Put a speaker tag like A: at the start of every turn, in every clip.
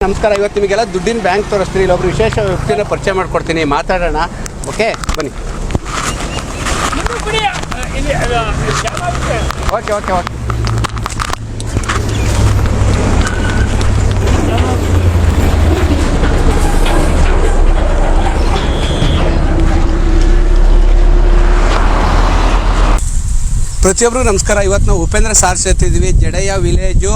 A: ನಮಸ್ಕಾರ. ಇವತ್ತು ನಿಮಗೆಲ್ಲ ದುಡ್ಡಿನ ಬ್ಯಾಂಕ್ ತೋರಿಸ್ತೀನಿ. ಇಲ್ಲೊಬ್ರು ವಿಶೇಷ ವ್ಯಕ್ತಿನ ಪರಿಚಯ ಮಾಡ್ಕೊಡ್ತೀನಿ, ಮಾತಾಡೋಣ. ಓಕೆ, ಬನ್ನಿ. ಓಕೆ ಓಕೆ ಓಕೆ ಪ್ರತಿಯೊಬ್ಬರು ನಮಸ್ಕಾರ. ಇವತ್ತು ನಾವು ಉಪೇಂದ್ರ ಸಾರ್ ಇದ್ದೀವಿ. ಜಡೆಯ ವಿಲೇಜು,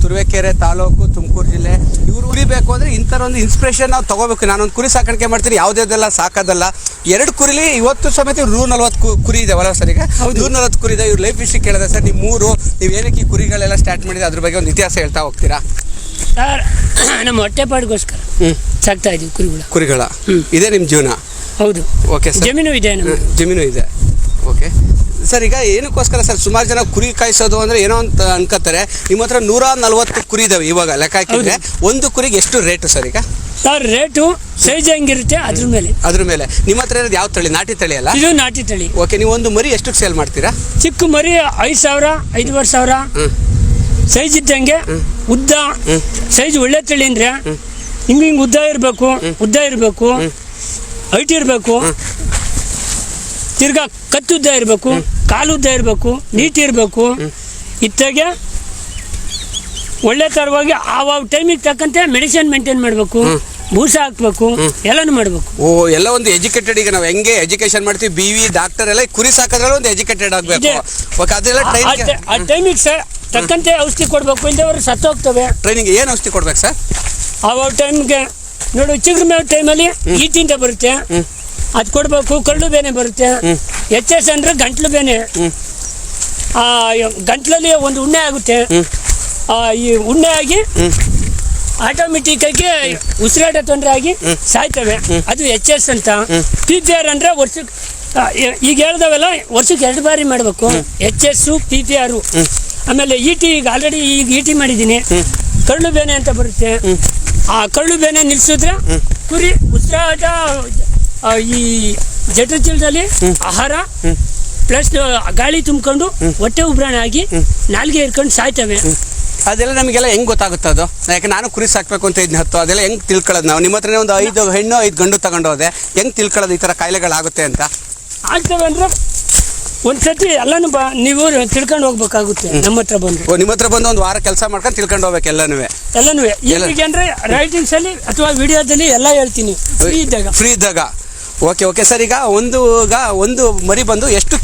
A: ತುರುವೇಕೆರೆ ತಾಲೂಕು, ತುಮಕೂರು ಜಿಲ್ಲೆ. ಇವರು ಕುರಿಬೇಕು ಅಂದರೆ ಇಂಥರ ಒಂದು ಇನ್ಸ್ಪಿರೇಷನ್ ನಾವು ತೊಗೋಬೇಕು. ನಾನೊಂದು ಕುರಿ ಸಾಕಾಣಿಕೆ ಮಾಡ್ತೀನಿ, ಯಾವುದೇದೆಲ್ಲ ಸಾಕೋದಲ್ಲ. 2 ಕುರಿಲಿ ಇವತ್ತು ಸಮೇತ 140 ಕುರಿ ಇದೆ ಅಲ್ಲ ಸರ್? ಈಗ 140 ಕುರಿ ಇದೆ. ಇವ್ರು ಲೈಫ್ ಹಿಸ್ಟ್ರಿ ಕೇಳಿದೆ ಸರ್. ನೀವು ಏನಕ್ಕೆ ಈ ಕುರಿಗಳೆಲ್ಲ ಸ್ಟಾರ್ಟ್ ಮಾಡಿದ್ರೆ ಅದ್ರ ಬಗ್ಗೆ ಒಂದು ಇತಿಹಾಸ ಹೇಳ್ತಾ ಹೋಗ್ತೀರಾ
B: ಸರ್? ನಮ್ಮ ಹೊಟ್ಟೆಪಾಡಿಗೋಸ್ಕರ ಸಾಕ್ತಾ ಇದ್ದೀವಿ ಕುರಿಗಳ.
A: ಇದೇ ನಿಮ್ಮ ಜೀವನ?
B: ಹೌದು.
A: Okay sir. ಜಮೀನು ಇದೆ. Okay sir. ಈಗ ಏನಕ್ಕೋಸ್ಕರ ಸರ್ ಸುಮಾರು ಜನ ಕುರಿ ಕಾಯಿಸೋದು ಅಂದರೆ ಏನೋ ಅಂತ ಅನ್ಕೋತಾರೆ. ನಿಮ್ಮ ಹತ್ರ 140 ಕುರಿ ಇದಾವೆ ಇವಾಗ ಲೆಕ್ಕ ಹಾಕಿದ್ರೆ. ಒಂದು ಕುರಿಗೆ ಎಷ್ಟು ರೇಟು ಸರ್ ಈಗ?
B: ಸರ್ ರೇಟು ಸೈಜ್ ಹೆಂಗಿರುತ್ತೆ ಅದ್ರ ಮೇಲೆ. ನಿಮ್ಮ ಹತ್ರ ಇರೋದು ಯಾವ ತಳಿ? ನಾಟಿ ತಳಿ ಅಲ್ಲ? ಇದು ನಾಟಿ ತಳಿ.
A: ಓಕೆ, ನೀವು ಒಂದು ಮರಿ ಎಷ್ಟಕ್ಕೆ ಸೇಲ್ ಮಾಡ್ತೀರಾ?
B: ಚಿಕ್ಕ ಮರಿ 5,000, 5,500 ಸೈಜ್ ಇದ್ದಂಗೆ. ಉದ್ದ ಸೈಜ್ ಒಳ್ಳೆ ತಳಿ ಅಂದರೆ ಹಿಂಗೆ ಉದ್ದ ಇರಬೇಕು, ಹೈಟ್ ಇರಬೇಕು, ತಿರ್ಗಾ ಕತ್ತುದ್ದ ಇರಬೇಕು, ಕಾಲುದ್ದ ಇರಬೇಕು, ನೀಟ್ ಇರಬೇಕು. ಇತ್ತಾಗೆ ಒಳ್ಳೆ ಥರವಾಗಿ ಆವಾಗ ಟೈಮಿಗೆ ತಕ್ಕಂತೆ ಮೆಡಿಸಿನ್ ಮೇಂಟೈನ್ ಮಾಡಬೇಕು, ಬೂಸ ಹಾಕ್ಬೇಕು, ಎಲ್ಲನೂ ಮಾಡಬೇಕು.
A: ಎಲ್ಲ ಒಂದು ಎಜುಕೇಟೆಡ್. ಈಗ ನಾವು ಹೆಂಗೆ ಎಜುಕೇಶನ್ ಮಾಡ್ತೀವಿ, BV ಡಾಕ್ಟರ್ ಎಲ್ಲ ಕುರಿ ಸಾಕೋದ್ರಲ್ಲಿ ಒಂದು ಎಜುಕೇಟೆಡ್ ಆಗಬೇಕು. ಅದೆಲ್ಲ
B: ಆ ಟೈಮಿಗೆ ತಕ್ಕಂತೆ ಔಷಧಿ ಕೊಡಬೇಕು, ಇಲ್ಲದವರು ಸತ್ತೋಗ್ತವೆ.
A: ಟ್ರೈನಿಂಗ್ ಏನು ಔಷಧಿ ಕೊಡ್ಬೇಕು ಸರ್?
B: ಆವಾಗ ಟೈಮ್ಗೆ ನೋಡು, ಚಿಗುರು ಮೇವು ಟೈಮಲ್ಲಿ ಈಟಿಂದ ಬರುತ್ತೆ, ಅದು ಕೊಡಬೇಕು. ಕಳ್ಳು ಬೇನೆ ಬರುತ್ತೆ. HS ಅಂದರೆ ಗಂಟ್ಲು ಬೇನೆ. ಗಂಟ್ಲಲ್ಲಿ ಒಂದು ಉಣ್ಣೆ ಆಗುತ್ತೆ. ಈ ಉಣ್ಣೆ ಆಗಿ ಆಟೋಮೆಟಿಕ್ಕಾಗಿ ಉಸಿರಾಟ ತೊಂದರೆ ಆಗಿ ಸಾಯ್ತವೆ. ಅದು HS ಅಂತ. PPR ಅಂದರೆ ವರ್ಷಕ್ಕೆ, ಈಗ ಹೇಳ್ದವೆಲ್ಲ ವರ್ಷಕ್ಕೆ 2 ಬಾರಿ ಮಾಡಬೇಕು. HS, PPR. ಆಮೇಲೆ ET. ಈಗ ಆಲ್ರೆಡಿ ET ಮಾಡಿದ್ದೀನಿ. ಕಳ್ಳು ಬೇನೆ ಅಂತ ಬರುತ್ತೆ. ಆ ಕಳ್ಳು ಬೇನೆ ನಿಲ್ಲಿಸಿದ್ರೆ ಕುರಿ ಉಸಿರಾಟ, ಈ ಜಠರಚಲದಲ್ಲಿ ಆಹಾರ ಪ್ಲಸ್ ಗಾಳಿ ತುಂಬಿಕೊಂಡು ಹೊಟ್ಟೆ ಉಬ್ರಾಣ ಆಗಿ ನಾಲ್ಗೆ ಇರ್ಕೊಂಡು ಸಾಯ್ತವೆ.
A: ಅದೆಲ್ಲ ನಮಗೆಲ್ಲ ಹೆಂಗೆ ಗೊತ್ತಾಗುತ್ತೆ ಅದು? ಯಾಕೆ ನಾನು ಕುರಿ ಸಾಕಬೇಕು ಅಂತ ಇದ್ನ ಹತ್ತು. ಅದೆಲ್ಲ ಹೆಂಗೆ ತಿಳ್ಕೊಳ್ಳೋದು ನಾವು? ನಿಮ್ಮ ಹತ್ರನೇ ಒಂದು 5 ಹೆಣ್ಣು 5 ಗಂಡು ತಗೊಂಡು ಹೋದೆ. ಹೆಂಗೆ ತಿಳ್ಕೊಳ್ಳೋದು ಈ ಥರ ಕಾಯಿಲೆಗಳಾಗುತ್ತೆ ಅಂತ? ಆಗ್ತವೆ
B: ಅಂದರೆ ಒಂದ್ಸತಿ ಎಲ್ಲನೂ ನೀವು ತಿಳ್ಕೊಂಡು ಹೋಗ್ಬೇಕಾಗುತ್ತೆ. ನಮ್ಮ ಹತ್ರ
A: ಬಂದು ಒಂದು ವಾರ ಕೆಲಸ ಮಾಡ್ಕೊಂಡು ತಿಳ್ಕೊಂಡು ಹೋಗ್ಬೇಕು ಎಲ್ಲನೂ.
B: ಈಗ ಅಂದರೆ ರೈಟಿಂಗ್ಸಲ್ಲಿ ಅಥವಾ ವಿಡಿಯೋದಲ್ಲಿ ಎಲ್ಲ ಹೇಳ್ತೀನಿ ಫ್ರೀ
A: ಇದ್ದಾಗ. Okay sir. ಈಗ ಒಂದು ಮರಿ ಬಂದು ಎಷ್ಟು?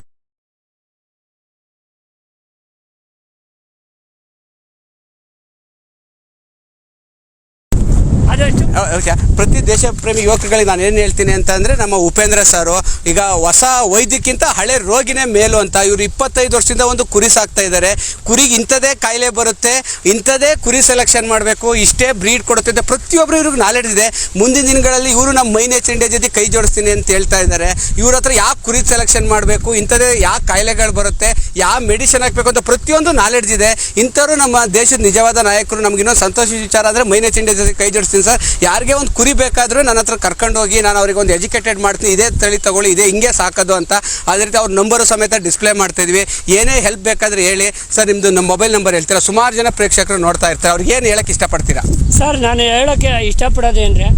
A: ಪ್ರತಿ ದೇಶ ಪ್ರೇಮಿ ಯುವಕರುಗಳಿಗೆ ನಾನು ಏನು ಹೇಳ್ತೀನಿ ಅಂತಂದರೆ, ನಮ್ಮ ಉಪೇಂದ್ರ ಸಾರು ಈಗ ಹೊಸ ವೈದ್ಯಕ್ಕಿಂತ ಹಳೆ ರೋಗಿನೇ ಮೇಲು ಅಂತ. ಇವರು 25 ವರ್ಷದಿಂದ ಒಂದು ಕುರಿ ಸಾಕ್ತಾ ಇದ್ದಾರೆ. ಕುರಿಗೆ ಇಂಥದೇ ಕಾಯಿಲೆ ಬರುತ್ತೆ, ಇಂಥದೇ ಕುರಿ ಸೆಲೆಕ್ಷನ್ ಮಾಡಬೇಕು, ಇಷ್ಟೇ ಬ್ರೀಡ್ ಕೊಡುತ್ತೆ. ಪ್ರತಿಯೊಬ್ಬರು ಇವ್ರಿಗೆ ನಾಲೆಡ್ಜ್ ಇದೆ. ಮುಂದಿನ ದಿನಗಳಲ್ಲಿ ಇವರು ನಮ್ಮ ಮೈ ನೇಚರ್ ಇಂಡಿಯಾ ಜೊತೆ ಕೈ ಜೋಡಿಸ್ತೀನಿ ಅಂತ ಹೇಳ್ತಾ ಇದ್ದಾರೆ. ಇವ್ರ ಹತ್ರ ಯಾಕೆ ಕುರಿ ಸೆಲೆಕ್ಷನ್ ಮಾಡಬೇಕು, ಇಂಥದೇ ಯಾಕೆ ಕಾಯಿಲೆಗಳು ಬರುತ್ತೆ, ಯಾವ ಮೆಡಿಸಿನ್ ಹಾಕಬೇಕು ಅಂತ ಪ್ರತಿಯೊಂದು ನಾಲೆಡ್ಜ್ ಇದೆ. ಇಂಥವ್ರು ನಮ್ಮ ದೇಶದ ನಿಜವಾದ ನಾಯಕರು. ನಮಗಿನ್ನೊಂದು ಸಂತೋಷ ವಿಚಾರ ಅಂದರೆ ಮೈ ನೇಚರ್ ಇಂಡಿಯಾ ಜೊತೆ ಕೈ ಜೋಡಿಸ್ತೀನಿ ಸರ್. ಯಾರಿಗೆ ಒಂದು ಕುರಿ ಬೇಕಾದರೂ ನನ್ನ ಹತ್ರ ಕರ್ಕೊಂಡು ಹೋಗಿ ನಾನು ಅವ್ರಿಗೆ ಒಂದು ಎಜುಕೇಟೆಡ್ ಮಾಡ್ತೀನಿ. ಇದೇ ತಳಿ ತಗೊಳ್ಳಿ, ಇದೇ ಹಿಂಗೆ ಸಾಕೋದು ಅಂತ. ಅದೇ ರೀತಿ ಅವ್ರ ನಂಬರು ಸಮೇತ ಡಿಸ್ಪ್ಲೇ ಮಾಡ್ತಾಯಿದ್ವಿ. ಏನೇ ಹೆಲ್ಪ್ ಬೇಕಾದರೆ ಹೇಳಿ ಸರ್. ನಿಮ್ಮದು ನಮ್ಮ ಮೊಬೈಲ್ ನಂಬರ್ ಹೇಳ್ತೀರಾ? ಸುಮಾರು ಜನ ಪ್ರೇಕ್ಷಕರು ನೋಡ್ತಾ ಇರ್ತಾರೆ. ಅವ್ರಿಗೆ ಏನು ಹೇಳೋಕ್ಕೆ ಇಷ್ಟಪಡ್ತೀರಾ
B: ಸರ್? ನಾನು ಹೇಳೋಕ್ಕೆ ಇಷ್ಟಪಡೋದು ಅಂದರೆ,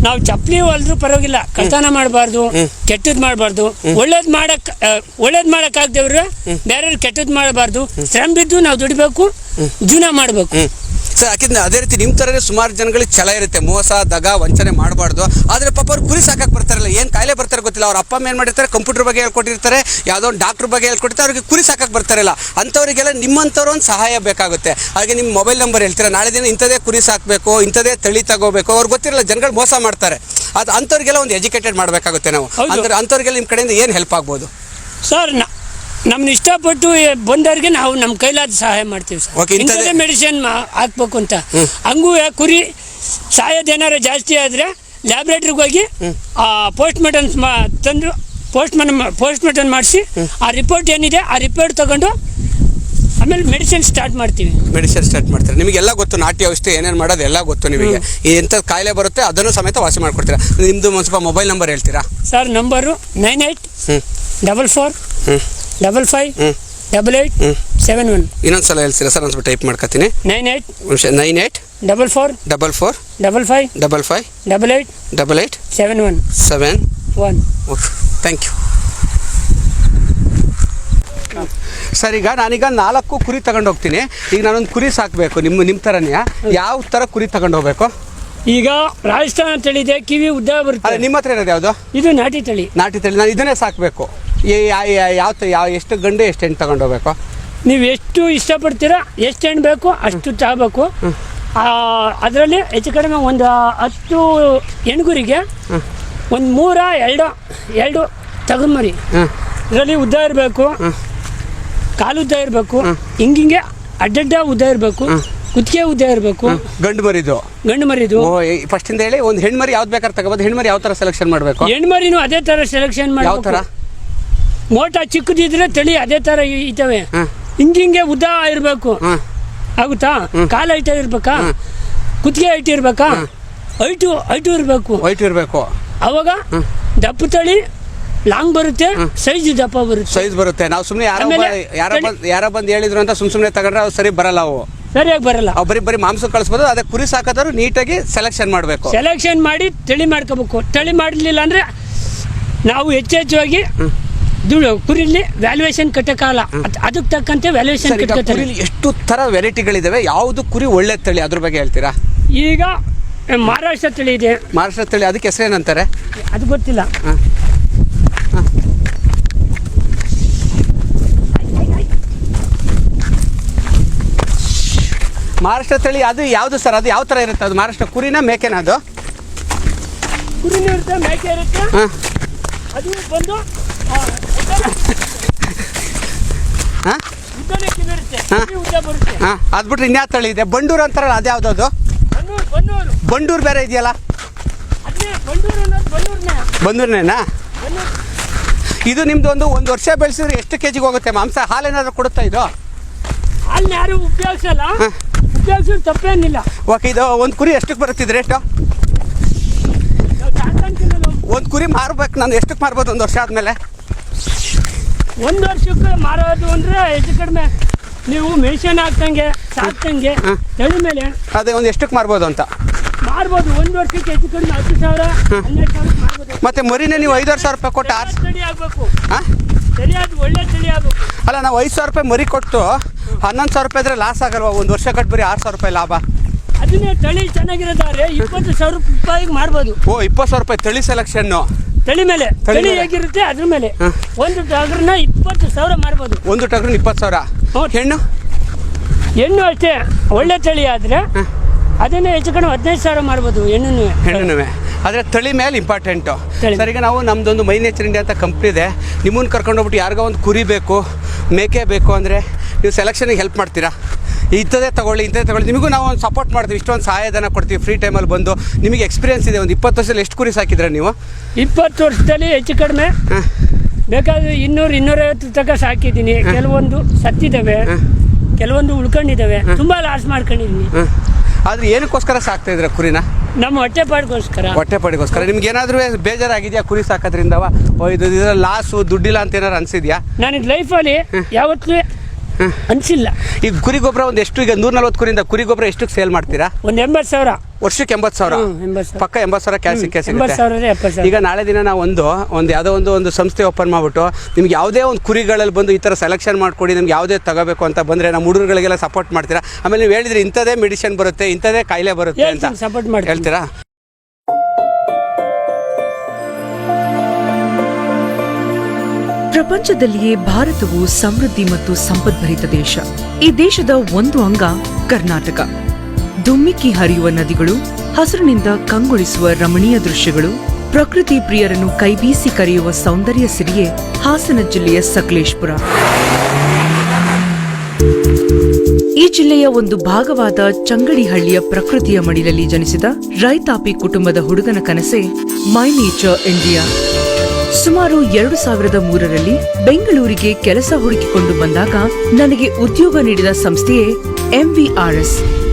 B: ನಾವು ಚಪ್ಪಲಿ ಹೊಲಿದ್ರೂ ಪರವಾಗಿಲ್ಲ, ಕಳ್ತನ ಮಾಡಬಾರ್ದು, ಕೆಟ್ಟದ್ದು ಮಾಡಬಾರ್ದು. ಒಳ್ಳೇದು ಮಾಡೋಕ್ಕಾಗ್ದೇವ್ರೆ ಬೇರೆಯವ್ರು ಕೆಟ್ಟದ್ದು ಮಾಡಬಾರ್ದು. ಶ್ರಮ ಬಿದ್ದು ನಾವು ದುಡಿಬೇಕು, ಜೀವನ ಮಾಡಬೇಕು
A: ಸರ್. ಯಾಕೆಂದ್ರೆ ಅದೇ ರೀತಿ ನಿಮ್ಮ ಥರನೇ ಸುಮಾರು ಜನಗಳಿಗೆ ಛಲ ಇರುತ್ತೆ. ಮೋಸ, ದಗ, ವಂಚನೆ ಮಾಡಬಾರ್ದು. ಆದರೆ ಪಾಪ ಅವ್ರು ಕುರಿ ಸಾಕಕ್ಕೆ ಬರ್ತಾರಲ್ಲ, ಏನು ಕಾಯಿಲೆ ಬರ್ತಾರೆ ಗೊತ್ತಿಲ್ಲ. ಅವ್ರ ಅಪ್ಪ ಅಮ್ಮ ಏನು ಮಾಡಿರ್ತಾರೆ, ಕಂಪ್ಯೂಟರ್ ಬಗ್ಗೆ ಹೇಳ್ಕೊಟ್ಟಿರ್ತಾರೆ, ಯಾವುದೋ ಒಂದು ಡಾಕ್ಟ್ರ್ ಬಗ್ಗೆ ಹೇಳ್ಕೊಟ್ಟಿರ್ತಾರೆ. ಅವ್ರಿಗೆ ಕುರಿ ಸಾಕಕ್ಕೆ ಬರ್ತಾರಲ್ಲ, ಅಂಥವರಿಗೆಲ್ಲ ನಿಮ್ಮಂಥವ್ರು ಒಂದು ಸಹಾಯ ಬೇಕಾಗುತ್ತೆ. ಹಾಗೆ ನಿಮ್ಮ ಮೊಬೈಲ್ ನಂಬರ್ ಹೇಳ್ತೀರಾ? ನಾಳೆ ದಿನ ಇಂಥದೇ ಕುರಿ ಸಾಕಬೇಕು, ಇಂಥದೇ ತಳಿ ತಗೋಬೇಕು. ಅವ್ರಿಗೆ ಗೊತ್ತಿರಲ್ಲ, ಜನಗಳು ಮೋಸ ಮಾಡ್ತಾರೆ. ಅದು ಅಂಥವ್ರಿಗೆಲ್ಲ ಒಂದು ಎಜುಕೇಟೆಡ್ ಮಾಡಬೇಕಾಗುತ್ತೆ ನಾವು. ಅಂದರೆ ಅಂಥವ್ರಿಗೆಲ್ಲ ನಿಮ್ಮ ಕಡೆಯಿಂದ ಏನು ಹೆಲ್ಪ್ ಆಗ್ಬೋದು
B: ಸರ್? ನಮ್ಮನ್ನ ಇಷ್ಟಪಟ್ಟು ಬಂದವ್ರಿಗೆ ನಾವು ನಮ್ಮ ಕೈಲಾದ ಸಹಾಯ ಮಾಡ್ತೀವಿ ಸರ್. ಇಂಥದೇ ಮೆಡಿಸಿನ್ ಹಾಕ್ಬೇಕು ಅಂತ. ಹಂಗೂ ಕುರಿ ಸಾಯೋದೇನಾರು ಜಾಸ್ತಿ ಆದರೆ ಲ್ಯಾಬ್ರೇಟ್ರಿಗೆ ಹೋಗಿ ಪೋಸ್ಟ್ ಮಾರ್ಟಮ್ ತಂದು ಪೋಸ್ಟ್ ಮಾರ್ಟಮ್ ಮಾಡಿಸಿ ಆ ರಿಪೋರ್ಟ್ ಏನಿದೆ ಆ ರಿಪೋರ್ಟ್ ತಗೊಂಡು ಆಮೇಲೆ ಮೆಡಿಸಿನ್ ಸ್ಟಾರ್ಟ್ ಮಾಡ್ತೀವಿ.
A: ನಿಮಗೆಲ್ಲ ಗೊತ್ತು, ನಾಟಿ ಔಷಧಿ ಏನೇನು ಮಾಡೋದು ಎಲ್ಲ ಗೊತ್ತು ನಿಮಗೆ. ಎಂಥ ಕಾಯಿಲೆ ಬರುತ್ತೆ ಅದನ್ನು ಸಮೇತ ವಾಸಿ ಮಾಡ್ಕೊಡ್ತೀರಾ. ನಿಮ್ಮದು ಒಂದು ಸ್ವಲ್ಪ ಮೊಬೈಲ್ ನಂಬರ್ ಹೇಳ್ತೀರಾ
B: ಸರ್? ನಂಬರು 9844558871.
A: ಇನ್ನೊಂದು ಸಲ ಹೇಳ್ತೀರಾ ಸರ್? ಒಂದು ಸ್ವಲ್ಪ ಟೈಪ್ ಮಾಡ್ಕೊತೀನಿ.
B: 98 44
A: 44
B: 55
A: 55
B: 88
A: 88
B: 71
A: 71 ಓಕೆ ಥ್ಯಾಂಕ್ ಯು ಸರ್. ಈಗ ನಾನೀಗ 4 ಕುರಿ ತಗೊಂಡು ಹೋಗ್ತೀನಿ. ಈಗ ನಾನೊಂದು ಕುರಿ ಸಾಕಬೇಕು ನಿಮ್ಮ ಥರನೇ. ಯಾವ ಥರ ಕುರಿ ತಗೊಂಡು ಹೋಗ್ಬೇಕು?
B: ಈಗ ರಾಜಸ್ಥಾನ ತಳಿ ಇದೆ, ಕಿವಿ ಉದ್ದ ಬರುತ್ತೆ.
A: ಅಲ್ಲ, ನಿಮ್ಮ ಹತ್ರ ಇರೋದು ಯಾವುದು?
B: ಇದು ನಾಟಿ ತಳಿ.
A: ನಾಟಿ ತಳಿ. ನಾನು ಇದನ್ನೇ ಸಾಕಬೇಕು. ಯಾವ ಎಷ್ಟು ಗಂಡು ಎಷ್ಟು ಹೆಣ್ಣು ತಗೊಂಡು ಹೋಗ್ಬೇಕು?
B: ನೀವು ಎಷ್ಟು ಇಷ್ಟಪಡ್ತೀರಾ, ಎಷ್ಟು ಹೆಣ್ಣು ಬೇಕು ಅಷ್ಟು ತಗೋಬೇಕು. ಅದರಲ್ಲಿ ಹೆಚ್ಚು ಕಡಿಮೆ ಒಂದು 10 ಹೆಣ್ಗುರಿಗೆ ಒಂದು 2 ತಗೊಂಬರಿ. ಇದರಲ್ಲಿ ಉದ್ದ ಇರಬೇಕು, ಕಾಲು ಉದ್ದ ಇರಬೇಕು, ಹಿಂಗಿಂಗೆ ಅಡ್ಡಡ್ಡ ಉದ್ದ ಇರಬೇಕು, ಕುತ್ತಿಗೆ ಉದ್ದ ಇರಬೇಕು.
A: ಗಂಡು ಮರಿದು ಫಸ್ಟಿಂದ ಹೇಳಿ. ಒಂದು ಹೆಣ್ಮರಿ ಯಾವ್ದು ಬೇಕಾದ್ರೆ ತಗೋಬೋದು. ಹೆಣ್ಮರಿ ಯಾವ ಥರ ಸೆಲೆಕ್ಷನ್ ಮಾಡಬೇಕು?
B: ಹೆಣ್ಮರಿನೂ ಅದೇ ಥರ ಸೆಲೆಕ್ಷನ್ ಮಾಡಿ.
A: ಯಾವ ಥರ?
B: ಮೋಟ ಚಿಕ್ಕದಿದ್ರೆ ತಳಿ ಅದೇ ಥರ ಇದ್ದಾವೆ. ಹಿಂಗಿಂಗೆ ಉದ್ದ ಇರಬೇಕು. ಆಗುತ್ತಾ? ಕಾಲು ಹೈಟ್ ಇರ್ಬೇಕಾ, ಕುತ್ತಿಗೆ ಹೈಟ್ ಇರ್ಬೇಕಾ, ಹೈಟು ಇರಬೇಕು. ಅವಾಗ ದಪ್ಪ ತಳಿ ಲಾಂಗ್ ಬರುತ್ತೆ, ಸೈಜ್ ದಪ್ಪ ಬರುತ್ತೆ.
A: ನಾವು ಸುಮ್ಮನೆ ಯಾರೋ ಬಂದು ಹೇಳಿದ್ರು ಅಂತ ಸುಮ್ಮನೆ ತಗೊಂಡ್ರೆ ಅವು ಸರಿಯಾಗಿ ಬರಲ್ಲ. ಅವು ಬರೀ ಮಾಂಸ ಕಳಿಸ್ಬೋದು. ಅದೇ ಕುರಿ ಸಾಕೋದವ್ರು ನೀಟಾಗಿ ಸೆಲೆಕ್ಷನ್ ಮಾಡಬೇಕು.
B: ಸೆಲೆಕ್ಷನ್ ಮಾಡಿ ತಳಿ ಮಾಡ್ಕೋಬೇಕು. ತಳಿ ಮಾಡಲಿಲ್ಲ ಅಂದರೆ ನಾವು ಹೆಚ್ಚಾಗಿ ಕುರಿಲಿ ವ್ಯಾಲ್ಯೂಯೇಷನ್ ಕಟ್ಟಕ್ಕಾಗಲ್ಲ. ಅದಕ್ಕೆ ತಕ್ಕಂತೆ ವ್ಯಾಲ್ಯೂಯೇಷನ್ ಕಟ್ಟುತ್ತಾರೆ.
A: ಎಷ್ಟು ಥರ ವೆರೈಟಿಗಳಿದಾವೆ. ಯಾವುದು ಕುರಿ ಒಳ್ಳೆ ತಳಿ ಅದ್ರ ಬಗ್ಗೆ ಹೇಳ್ತೀರಾ?
B: ಈಗ ಮಹಾರಾಷ್ಟ್ರ ತಳಿ ಇದೆ.
A: ಮಹಾರಾಷ್ಟ್ರ ತಳಿ, ಅದಕ್ಕೆ ಹೆಸರೇನಂತಾರೆ?
B: ಅದು ಗೊತ್ತಿಲ್ಲ.
A: ಮಹಾರಾಷ್ಟ್ರ ತಳಿ ಅದು ಯಾವುದು ಸರ್? ಅದು ಯಾವ ಥರ ಇರುತ್ತೆ? ಅದು ಮಹಾರಾಷ್ಟ್ರ ಕುರಿನ ಮೇಕೆನ? ಅದು
B: ಕುರಿನೂ ಇರುತ್ತೆ, ಮೇಕೆ ಇರುತ್ತೆ. ಅದು ಬಂದು
A: ಅದು ಬಿಟ್ರೆ ಇನ್ಯಾವ ತಳಿ ಇದೆ? ಬಂಡೂರು ಅಂತಾರಲ್ಲ, ಅದು ಯಾವ್ದು? ಬಂಡೂರು ಬೇರೆ ಇದೆಯಲ್ಲ? ಬಂಡೂರ್ನೇನಾ? ಇದು ನಿಮ್ದು ಒಂದು ವರ್ಷ ಬೆಳೆಸಿದ್ರೆ ಎಷ್ಟು ಕೆಜಿಗೆ ಹೋಗುತ್ತೆ ಮಾಂಸ? ಹಾಲೇನಾದ್ರು ಕೊಡುತ್ತಾ ಇದು?
B: ಹಾಲು ಯಾರು ಉಪಯೋಗಿಸಲ್ಲ, ಉಪಯೋಗಿಸಿದ್ರೆ ತಪ್ಪೇನಿಲ್ಲ.
A: ಓಕೆ. ಇದು ಒಂದು ಕುರಿ ಎಷ್ಟಕ್ಕೆ ಬರುತ್ತಿದೆ ರೇಟು? ಒಂದು ಕುರಿ ಮಾರ್ಬೇಕು ನಾನು ಎಷ್ಟಕ್ಕೆ ಮಾರ್ಬೋದು ಒಂದು ವರ್ಷ ಆದಮೇಲೆ?
B: ಒಂದು ವರ್ಷಕ್ಕೆ ಮಾರೋದು ಅಂದರೆ ಹೆಚ್ಚು ಕಡಿಮೆ ನೀವು ಮೆಡಿಸಿನ್ ಹಾಕ್ತಂಗೆ ಸಾಕ್ತಂಗೆ ತಳಿ ಮೇಲೆ
A: ಅದೇ ಒಂದು ಎಷ್ಟಕ್ಕೆ ಮಾರ್ಬೋದು ಅಂತ
B: ಮಾರ್ಬೋದು. ಒಂದು ವರ್ಷಕ್ಕೆ ಹೆಚ್ಚು ಕಡಿಮೆ 10,000 12,000 ಮಾರ್ಬೋದು.
A: ಮತ್ತೆ ಮರಿನೇ ನೀವು 5,000 ರೂಪಾಯಿ ಕೊಟ್ಟು
B: ತಳಿ ಆಗಬೇಕು. ಸರಿಯಾದ ಒಳ್ಳೆ ತಳಿ ಆಗಬೇಕು.
A: ಅಲ್ಲ, ನಾವು 5,000 ರೂಪಾಯಿ ಮರಿ ಕೊಟ್ಟು 11,000 ರೂಪಾಯಿ ಇದ್ರೆ ಲಾಸ್ ಆಗಲ್ವಾ? ಒಂದು ವರ್ಷ ಕಟ್ಟು ಬರೀ 6,000 ರೂಪಾಯಿ ಲಾಭ.
B: ಅದನ್ನೇ ತಳಿ ಚೆನ್ನಾಗಿರೋದಾದ್ರೆ 20,000 ರೂಪಾಯಿಗೆ ಮಾರ್ಬೋದು.
A: 20,000 ರೂಪಾಯಿ ತಳಿ ಸೆಲೆಕ್ಷನ್ನು.
B: ತಳಿ ಮೇಲೆ ತಳಿ ಹೇಗಿರುತ್ತೆ ಅದ್ರ ಮೇಲೆ ಒಂದು ಟಗರ್ನ 20,000 ಮಾರ್ಬೋದು.
A: ಒಂದು ಟಗರ್ನ 20,000.
B: ಹೆಣ್ಣು ಅಷ್ಟೇ ಒಳ್ಳೆ ತಳಿ ಆದರೆ ಅದನ್ನೇ ಹೆಚ್ಚು ಕಡಿಮೆ 15,000 ಮಾರ್ಬೋದು. ಹೆಣ್ಣು
A: ಆದರೆ ತಳಿ ಮೇಲೆ ಇಂಪಾರ್ಟೆಂಟು. ಸರ್, ಈಗ ನಾವು ನಮ್ಮದೊಂದು ಮೈ ನೇಚರ್ ಇಂಡಿಯಾ ಅಂತ ಕಂಪ್ನಿ ಇದೆ. ನಿಮ್ಮನ್ನು ಕರ್ಕೊಂಡು ಹೋಗ್ಬಿಟ್ಟು ಯಾರಿಗೋ ಒಂದು ಕುರಿ ಬೇಕು, ಮೇಕೆ ಬೇಕು ಅಂದರೆ ನೀವು ಸೆಲೆಕ್ಷನಿಗೆ ಹೆಲ್ಪ್ ಮಾಡ್ತೀರಾ? ಇಂಥದ್ದೇ ತಗೊಳ್ಳಿ ನಿಮಗೂ ನಾವು ಒಂದು ಸಪೋರ್ಟ್ ಮಾಡ್ತೀವಿ. ಇಷ್ಟೊಂದು ಸಹಾಯಧನ ಕೊಡ್ತೀವಿ. ಫ್ರೀ ಟೈಮಲ್ಲಿ ಬಂದು ನಿಮಗೆ ಎಕ್ಸ್ಪೀರಿಯನ್ಸ್ ಇದೆ. ಒಂದು 20 ವರ್ಷದಲ್ಲಿ ಎಷ್ಟು ಕುರಿ ಸಾಕಿದ್ರೆ ನೀವು?
B: 20 ವರ್ಷದಲ್ಲಿ ಹೆಚ್ಚು ಕಡಿಮೆ ಬೇಕಾದ್ರೆ 200-250 ತನಕ ಸಾಕಿದ್ದೀನಿ. ಕೆಲವೊಂದು ಸತ್ತಿದ್ದಾವೆ, ಕೆಲವೊಂದು ಉಳ್ಕೊಂಡಿದ್ದಾವೆ. ತುಂಬ ಲಾಸ್ ಮಾಡ್ಕೊಂಡಿದ್ದೀನಿ.
A: ಆದರೆ ಏನಕ್ಕೋಸ್ಕರ ಸಾಕ್ತಾ ಇದ್ರೆ ಕುರಿನ?
B: ನಮ್ಮ ಹೊಟ್ಟೆಪಾಡಿಗೋಸ್ಕರ. ನಿಮ್ಗೆ ಏನಾದರೂ ಬೇಜಾರಾಗಿದೆಯಾ ಕುರಿ ಸಾಕೋದ್ರಿಂದ? ಇದು ಲಾಸು ದುಡ್ಡಿಲ್ಲ ಅಂತ ಏನಾರು ಅನಿಸಿದ್ಯಾ? ನನಗೆ ಲೈಫಲ್ಲಿ ಯಾವತ್ತೂ ಅನಿಸಿಲ್ಲ.
A: ಈಗ ಕುರಿ ಗೊಬ್ಬರ ಒಂದು ಎಷ್ಟು? ಈಗ 140 ಕುರಿಯಿಂದ ಕುರಿ ಗೊಬ್ಬರ ಎಷ್ಟಕ್ಕೆ ಸೇಲ್ ಮಾಡ್ತೀರಾ?
B: ಒಂದು 80,000
A: ವರ್ಷಕ್ಕೆ. 80,000 ಪಕ್ಕ 80,000 ಕ್ಯಾಶ್ ಸಿಗುತ್ತೆ. ಈಗ ನಾಳೆ ದಿನ ನಾವು ಒಂದು ಯಾವುದೋ ಒಂದು ಸಂಸ್ಥೆ ಓಪನ್ ಮಾಡಿಬಿಟ್ಟು ನಿಮ್ಗೆ ಯಾವುದೇ ಒಂದು ಕುರಿಗಳಲ್ಲಿ ಬಂದು ಈ ಥರ ಸೆಲೆಕ್ಷನ್ ಮಾಡ್ಕೊಡಿ, ನಿಮ್ಗೆ ಯಾವುದೇ ತಗೋಬೇಕು ಅಂತ ಬಂದರೆ ನಮ್ಮ ಹುಡುಗರುಗಳಿಗೆಲ್ಲ ಸಪೋರ್ಟ್ ಮಾಡ್ತೀರಾ? ಆಮೇಲೆ ನೀವು ಹೇಳಿದ್ರಿ ಇಂಥದೇ ಮೆಡಿಸಿನ್ ಬರುತ್ತೆ, ಇಂಥದೇ ಕಾಯಿಲೆ ಬರುತ್ತೆ ಅಂತ
B: ಸಪೋರ್ಟ್ ಮಾಡಿ
A: ಹೇಳ್ತೀರಾ?
C: ಪ್ರಪಂಚದಲ್ಲಿಯೇ ಭಾರತವು ಸಮೃದ್ಧಿ ಮತ್ತು ಸಂಪದ್ಭರಿತ ದೇಶ. ಈ ದೇಶದ ಒಂದು ಅಂಗ ಕರ್ನಾಟಕ. ಧುಮ್ಮಿಕ್ಕಿ ಹರಿಯುವ ನದಿಗಳು, ಹಸಿರಿನಿಂದ ಕಂಗೊಳಿಸುವ ರಮಣೀಯ ದೃಶ್ಯಗಳು, ಪ್ರಕೃತಿ ಪ್ರಿಯರನ್ನು ಕೈಬೀಸಿ ಕರೆಯುವ ಸೌಂದರ್ಯ ಸಿರಿಯೇ ಹಾಸನ ಜಿಲ್ಲೆಯ ಸಕಲೇಶಪುರ. ಈ ಜಿಲ್ಲೆಯ ಒಂದು ಭಾಗವಾದ ಚಂಗಡಿಹಳ್ಳಿಯ ಪ್ರಕೃತಿಯ ಮಡಿಲಲ್ಲಿ ಜನಿಸಿದ ರೈತಾಪಿ ಕುಟುಂಬದ ಹುಡುಗನ ಕನಸೇ ಮೈ ನೇಚರ್ ಇಂಡಿಯಾ. ಸುಮಾರು 2003ರಲ್ಲಿ ಬೆಂಗಳೂರಿಗೆ ಕೆಲಸ ಹುಡುಕಿಕೊಂಡು ಬಂದಾಗ ನನಗೆ ಉದ್ಯೋಗ ನೀಡಿದ ಸಂಸ್ಥೆಯೇ MVRS.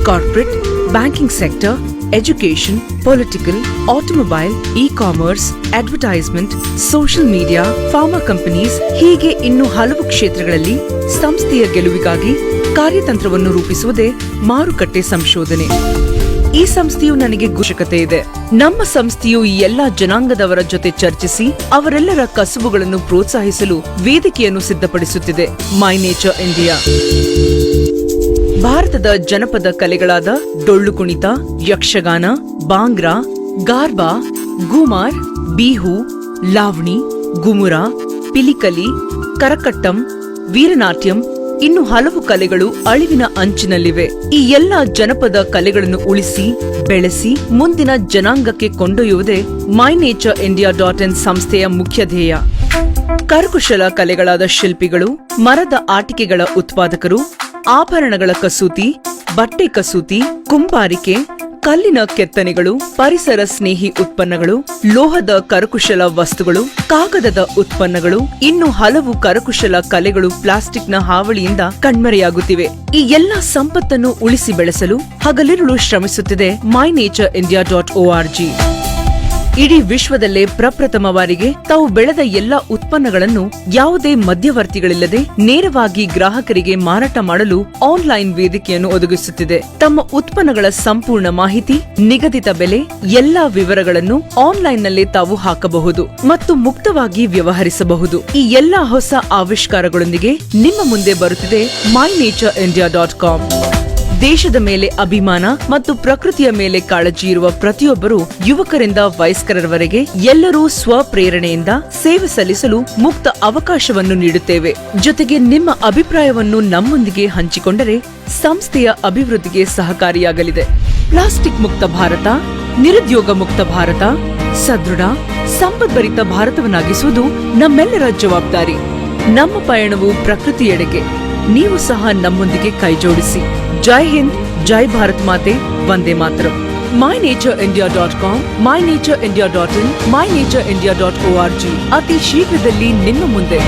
C: Corporate, banking sector, education, political, automobile, e-commerce, advertisement, social media, pharma companies ಹೀಗೆ ಇನ್ನು ಹಲವು ಕ್ಷೇತ್ರಗಳಲ್ಲಿ ಸಂಸ್ಥೆಯ ಗೆಲುವಿಗಾಗಿ ಕಾರ್ಯತಂತ್ರವನ್ನು ರೂಪಿಸುವುದೇ ಮಾರುಕಟ್ಟೆ ಸಂಶೋಧನೆ. ಈ ಸಂಸ್ಥೆಯು ನನಗೆ ಅವಶ್ಯಕತೆ ಇದೆ. ನಮ್ಮ ಸಂಸ್ಥೆಯು ಈ ಎಲ್ಲಾ ಜನಾಂಗದವರ ಜೊತೆ ಚರ್ಚಿಸಿ ಅವರೆಲ್ಲರ ಕಸುಬುಗಳನ್ನು ಪ್ರೋತ್ಸಾಹಿಸಲು ವೇದಿಕೆಯನ್ನು ಸಿದ್ಧಪಡಿಸುತ್ತಿದೆ. ಮೈ ನೇಚರ್ ಇಂಡಿಯಾ ಭಾರತದ ಜನಪದ ಕಲೆಗಳಾದ ಡೊಳ್ಳು ಕುಣಿತ, ಯಕ್ಷಗಾನ, ಬಾಂಗ್ರಾ, ಗಾರ್ಬಾ, ಗುಮಾರ್, ಬಿಹು, ಲಾವಣಿ, ಗುಮುರಾ, ಪಿಲಿಕಲಿ, ಕರಕಟ್ಟಂ, ವೀರನಾಟ್ಯಂ ಇನ್ನು ಹಲವು ಕಲೆಗಳು ಅಳಿವಿನ ಅಂಚಿನಲ್ಲಿವೆ. ಈ ಎಲ್ಲಾ ಜನಪದ ಕಲೆಗಳನ್ನು ಉಳಿಸಿ ಬೆಳೆಸಿ ಮುಂದಿನ ಜನಾಂಗಕ್ಕೆ ಕೊಂಡೊಯ್ಯುವುದೇ ಮೈ ನೇಚರ್ ಇಂಡಿಯಾ.in ಸಂಸ್ಥೆಯ ಮುಖ್ಯ ಧ್ಯೇಯ. ಕರಕುಶಲ ಕಲೆಗಳಾದ ಶಿಲ್ಪಿಗಳು, ಮರದ ಆಟಿಕೆಗಳ ಉತ್ಪಾದಕರು, ಆಭರಣಗಳ ಕಸೂತಿ, ಬಟ್ಟೆ ಕಸೂತಿ, ಕುಂಬಾರಿಕೆ, ಕಲ್ಲಿನ ಕೆತ್ತನೆಗಳು, ಪರಿಸರ ಸ್ನೇಹಿ ಉತ್ಪನ್ನಗಳು, ಲೋಹದ ಕರಕುಶಲ ವಸ್ತುಗಳು, ಕಾಗದದ ಉತ್ಪನ್ನಗಳು ಇನ್ನು ಹಲವು ಕರಕುಶಲ ಕಲೆಗಳು ಪ್ಲಾಸ್ಟಿಕ್ನ ಹಾವಳಿಯಿಂದ ಕಣ್ಮರೆಯಾಗುತ್ತಿವೆ. ಈ ಎಲ್ಲಾ ಸಂಪತ್ತನ್ನು ಉಳಿಸಿ ಬೆಳೆಸಲು ಹಗಲಿರುಳು ಶ್ರಮಿಸುತ್ತಿದೆ ಮೈ ನೇಚರ್ ಇಂಡಿಯಾ.org. ಇಡೀ ವಿಶ್ವದಲ್ಲೇ ಪ್ರಪ್ರಥಮ ಬಾರಿಗೆ ತಾವು ಬೆಳೆದ ಎಲ್ಲಾ ಉತ್ಪನ್ನಗಳನ್ನು ಯಾವುದೇ ಮಧ್ಯವರ್ತಿಗಳಿಲ್ಲದೆ ನೇರವಾಗಿ ಗ್ರಾಹಕರಿಗೆ ಮಾರಾಟ ಮಾಡಲು ಆನ್ಲೈನ್ ವೇದಿಕೆಯನ್ನು ಒದಗಿಸುತ್ತಿದೆ. ತಮ್ಮ ಉತ್ಪನ್ನಗಳ ಸಂಪೂರ್ಣ ಮಾಹಿತಿ, ನಿಗದಿತ ಬೆಲೆ ಎಲ್ಲಾ ವಿವರಗಳನ್ನು ಆನ್ಲೈನ್ನಲ್ಲೇ ತಾವು ಹಾಕಬಹುದು ಮತ್ತು ಮುಕ್ತವಾಗಿ ವ್ಯವಹರಿಸಬಹುದು. ಈ ಎಲ್ಲಾ ಹೊಸ ಆವಿಷ್ಕಾರಗಳೊಂದಿಗೆ ನಿಮ್ಮ ಮುಂದೆ ಬರುತ್ತಿದೆ ಮೈ ನೇಚರ್ ಇಂಡಿಯಾ.com. ದೇಶದ ಮೇಲೆ ಅಭಿಮಾನ ಮತ್ತು ಪ್ರಕೃತಿಯ ಮೇಲೆ ಕಾಳಜಿ ಇರುವ ಪ್ರತಿಯೊಬ್ಬರು, ಯುವಕರಿಂದ ವಯಸ್ಕರವರೆಗೆ ಎಲ್ಲರೂ ಸ್ವಪ್ರೇರಣೆಯಿಂದ ಸೇವೆ ಸಲ್ಲಿಸಲು ಮುಕ್ತ ಅವಕಾಶವನ್ನು ನೀಡುತ್ತೇವೆ. ಜೊತೆಗೆ ನಿಮ್ಮ ಅಭಿಪ್ರಾಯವನ್ನು ನಮ್ಮೊಂದಿಗೆ ಹಂಚಿಕೊಂಡರೆ ಸಂಸ್ಥೆಯ ಅಭಿವೃದ್ಧಿಗೆ ಸಹಕಾರಿಯಾಗಲಿದೆ. ಪ್ಲಾಸ್ಟಿಕ್ ಮುಕ್ತ ಭಾರತ, ನಿರುದ್ಯೋಗ ಮುಕ್ತ ಭಾರತ, ಸದೃಢ ಸಂಪದ್ಭರಿತ ಭಾರತವನ್ನಾಗಿಸುವುದು ನಮ್ಮೆಲ್ಲರ ಜವಾಬ್ದಾರಿ. ನಮ್ಮ ಪಯಣವು ಪ್ರಕೃತಿಯೆಡೆಗೆ. ನೀವು ಸಹ ನಮ್ಮೊಂದಿಗೆ ಕೈಜೋಡಿಸಿ. ಜೈ ಹಿಂದ್, ಜೈ ಭಾರತ್ ಮಾತೆ, Vande Mataram. My nature India dot com, my nature India dot in, my nature India dot org ಅತಿ ಶೀಘ್ರದಲ್ಲಿ ನಿಮ್ಮ ಮುಂದೆ.